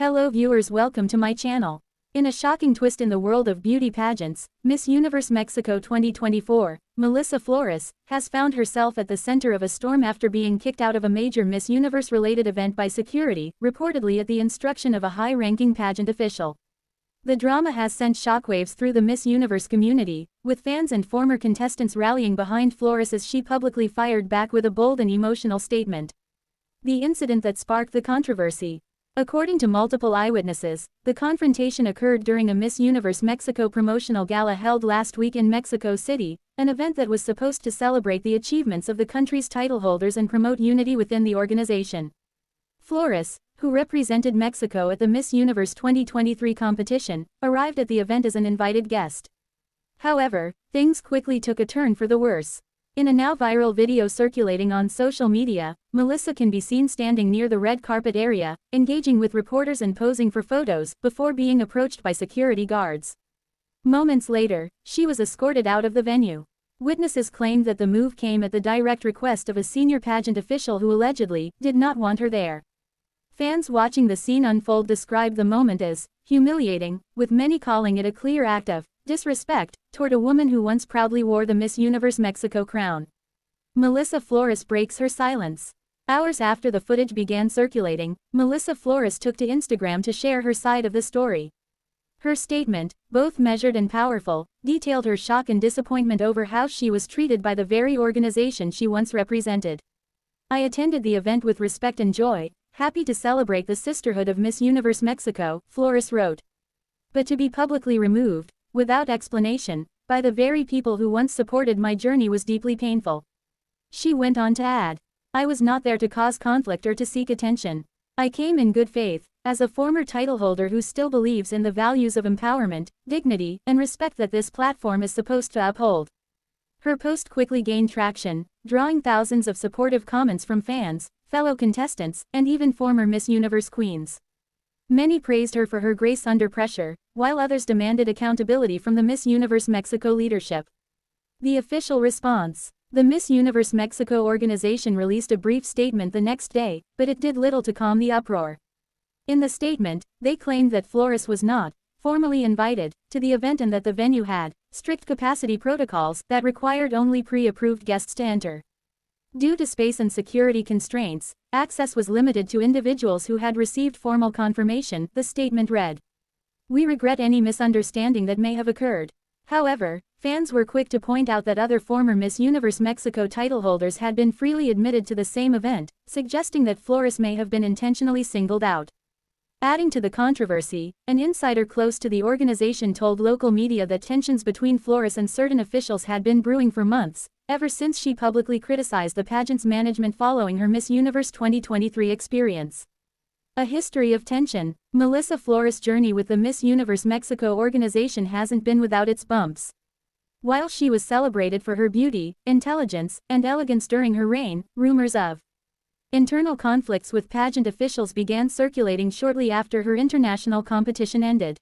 Hello viewers, welcome to my channel. In a shocking twist in the world of beauty pageants, Miss Universe Mexico 2024, Melissa Flores, has found herself at the center of a storm after being kicked out of a major Miss Universe-related event by security, reportedly at the instruction of a high-ranking pageant official. The drama has sent shockwaves through the Miss Universe community, with fans and former contestants rallying behind Flores as she publicly fired back with a bold and emotional statement. The incident that sparked the controversy. According to multiple eyewitnesses, the confrontation occurred during a Miss Universe Mexico promotional gala held last week in Mexico City, an event that was supposed to celebrate the achievements of the country's title holders and promote unity within the organization. Flores, who represented Mexico at the Miss Universe 2023 competition, arrived at the event as an invited guest. However, things quickly took a turn for the worse. In a now viral video circulating on social media, Melissa can be seen standing near the red carpet area, engaging with reporters and posing for photos, before being approached by security guards. Moments later, she was escorted out of the venue. Witnesses claimed that the move came at the direct request of a senior pageant official who allegedly did not want her there. Fans watching the scene unfold described the moment as humiliating, with many calling it a clear act of disrespect toward a woman who once proudly wore the Miss Universe Mexico crown. Melissa Flores breaks her silence. Hours after the footage began circulating, Melissa Flores took to Instagram to share her side of the story. Her statement, both measured and powerful, detailed her shock and disappointment over how she was treated by the very organization she once represented. "I attended the event with respect and joy, happy to celebrate the sisterhood of Miss Universe Mexico," Flores wrote. "But to be publicly removed, without explanation, by the very people who once supported my journey was deeply painful." She went on to add, "I was not there to cause conflict or to seek attention. I came in good faith, as a former title holder who still believes in the values of empowerment, dignity, and respect that this platform is supposed to uphold." Her post quickly gained traction, drawing thousands of supportive comments from fans, fellow contestants, and even former Miss Universe queens. Many praised her for her grace under pressure, while others demanded accountability from the Miss Universe Mexico leadership. The official response. The Miss Universe Mexico organization released a brief statement the next day, but it did little to calm the uproar. In the statement, they claimed that Flores was not formally invited to the event and that the venue had strict capacity protocols that required only pre-approved guests to enter. Due to space and security constraints, access was limited to individuals who had received formal confirmation, the statement read. "We regret any misunderstanding that may have occurred." However, fans were quick to point out that other former Miss Universe Mexico title holders had been freely admitted to the same event, suggesting that Flores may have been intentionally singled out. Adding to the controversy, an insider close to the organization told local media that tensions between Flores and certain officials had been brewing for months, ever since she publicly criticized the pageant's management following her Miss Universe 2023 experience. A history of tension. Melissa Flores' journey with the Miss Universe Mexico organization hasn't been without its bumps. While she was celebrated for her beauty, intelligence, and elegance during her reign, rumors of internal conflicts with pageant officials began circulating shortly after her international competition ended.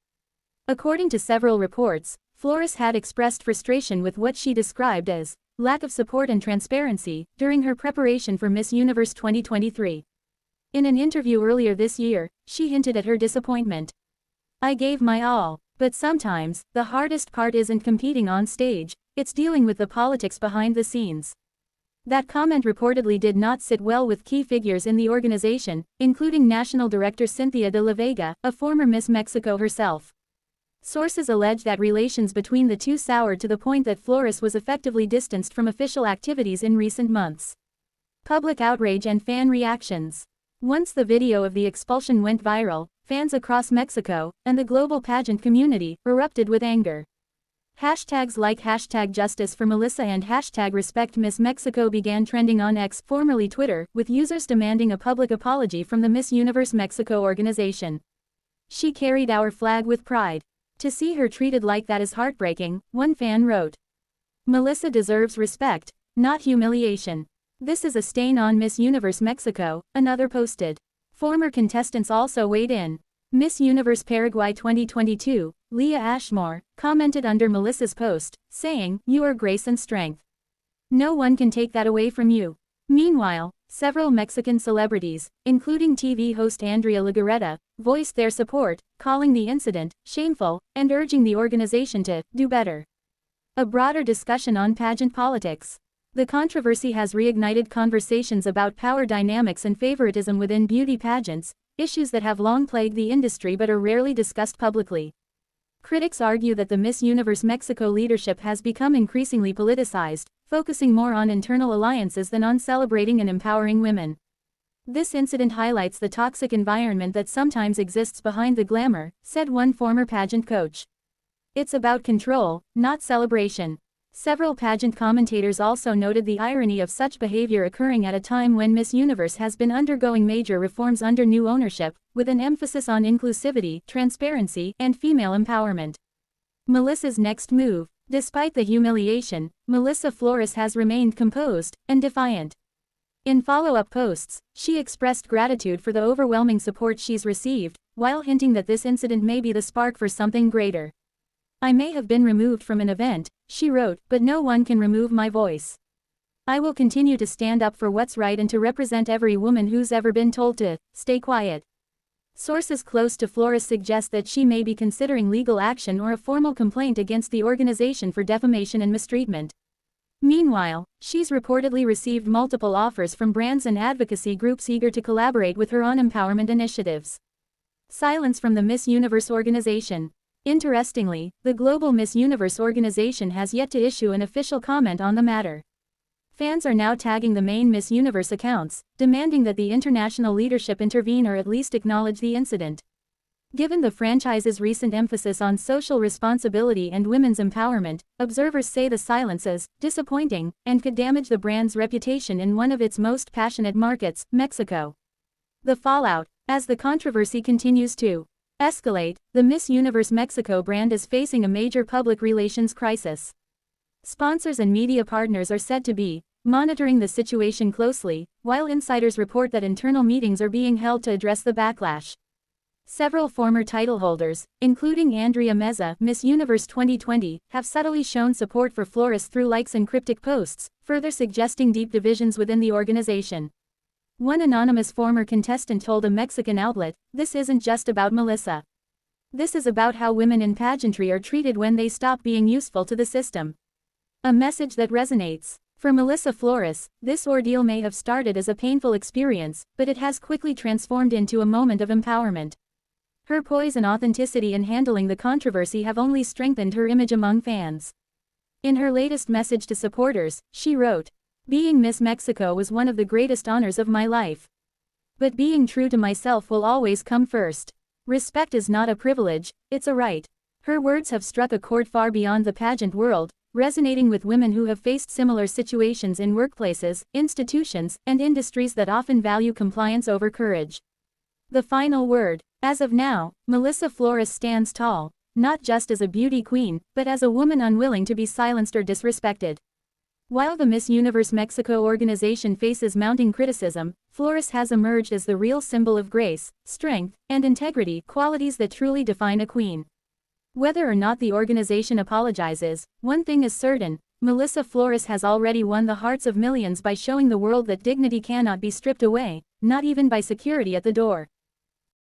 According to several reports, Flores had expressed frustration with what she described as lack of support and transparency during her preparation for Miss Universe 2023. In an interview earlier this year, she hinted at her disappointment. "I gave my all, but sometimes, the hardest part isn't competing on stage, it's dealing with the politics behind the scenes." That comment reportedly did not sit well with key figures in the organization, including National Director Cynthia de la Vega, a former Miss Mexico herself. Sources allege that relations between the two soured to the point that Flores was effectively distanced from official activities in recent months. Public outrage and fan reactions. Once the video of the expulsion went viral, fans across Mexico, and the global pageant community, erupted with anger. Hashtags like #Justice for Melissa and #RespectMissMexico began trending on X, formerly Twitter, with users demanding a public apology from the Miss Universe Mexico organization. "She carried our flag with pride. To see her treated like that is heartbreaking," one fan wrote. "Melissa deserves respect, not humiliation. This is a stain on Miss Universe Mexico," another posted. Former contestants also weighed in. Miss Universe Paraguay 2022, Leah Ashmore, commented under Melissa's post, saying, "You are grace and strength. No one can take that away from you." Meanwhile, Several Mexican celebrities, including TV host Andrea Legarreta, voiced their support, calling the incident shameful and urging the organization to do better. A broader discussion on pageant politics. The controversy has reignited conversations about power dynamics and favoritism within beauty pageants, issues that have long plagued the industry but are rarely discussed publicly. Critics argue that the Miss Universe Mexico leadership has become increasingly politicized, focusing more on internal alliances than on celebrating and empowering women. This incident highlights the toxic environment that sometimes exists behind the glamour, said one former pageant coach. It's about control, not celebration. Several pageant commentators also noted the irony of such behavior occurring at a time when Miss Universe has been undergoing major reforms under new ownership, with an emphasis on inclusivity, transparency, and female empowerment. Melissa's next move. Despite the humiliation, Melissa Flores has remained composed and defiant. In follow-up posts, she expressed gratitude for the overwhelming support she's received, while hinting that this incident may be the spark for something greater. I may have been removed from an event, she wrote, but no one can remove my voice. I will continue to stand up for what's right and to represent every woman who's ever been told to stay quiet. Sources close to Flores suggest that she may be considering legal action or a formal complaint against the organization for defamation and mistreatment. Meanwhile, she's reportedly received multiple offers from brands and advocacy groups eager to collaborate with her on empowerment initiatives. Silence from the Miss Universe organization. Interestingly, the global Miss Universe organization has yet to issue an official comment on the matter. Fans are now tagging the main Miss Universe accounts, demanding that the international leadership intervene or at least acknowledge the incident. Given the franchise's recent emphasis on social responsibility and women's empowerment, observers say the silence is disappointing and could damage the brand's reputation in one of its most passionate markets, Mexico. The fallout. As the controversy continues to escalate, the Miss Universe Mexico brand is facing a major public relations crisis. Sponsors and media partners are said to be monitoring the situation closely, while insiders report that internal meetings are being held to address the backlash. Several former title holders, including Andrea Meza, Miss Universe 2020, have subtly shown support for Flores through likes and cryptic posts, further suggesting deep divisions within the organization. One anonymous former contestant told a Mexican outlet, "This isn't just about Melissa. This is about how women in pageantry are treated when they stop being useful to the system." A message that resonates. For Melissa Flores, this ordeal may have started as a painful experience, but it has quickly transformed into a moment of empowerment. Her poise and authenticity in handling the controversy have only strengthened her image among fans. In her latest message to supporters, she wrote, "Being Miss Mexico was one of the greatest honors of my life. But being true to myself will always come first. Respect is not a privilege, it's a right." Her words have struck a chord far beyond the pageant world, resonating with women who have faced similar situations in workplaces, institutions, and industries that often value compliance over courage. The final word. As of now, Melissa Flores stands tall, not just as a beauty queen, but as a woman unwilling to be silenced or disrespected. While the Miss Universe Mexico organization faces mounting criticism, Flores has emerged as the real symbol of grace, strength, and integrity, qualities that truly define a queen. Whether or not the organization apologizes, one thing is certain: Melissa Flores has already won the hearts of millions by showing the world that dignity cannot be stripped away, not even by security at the door.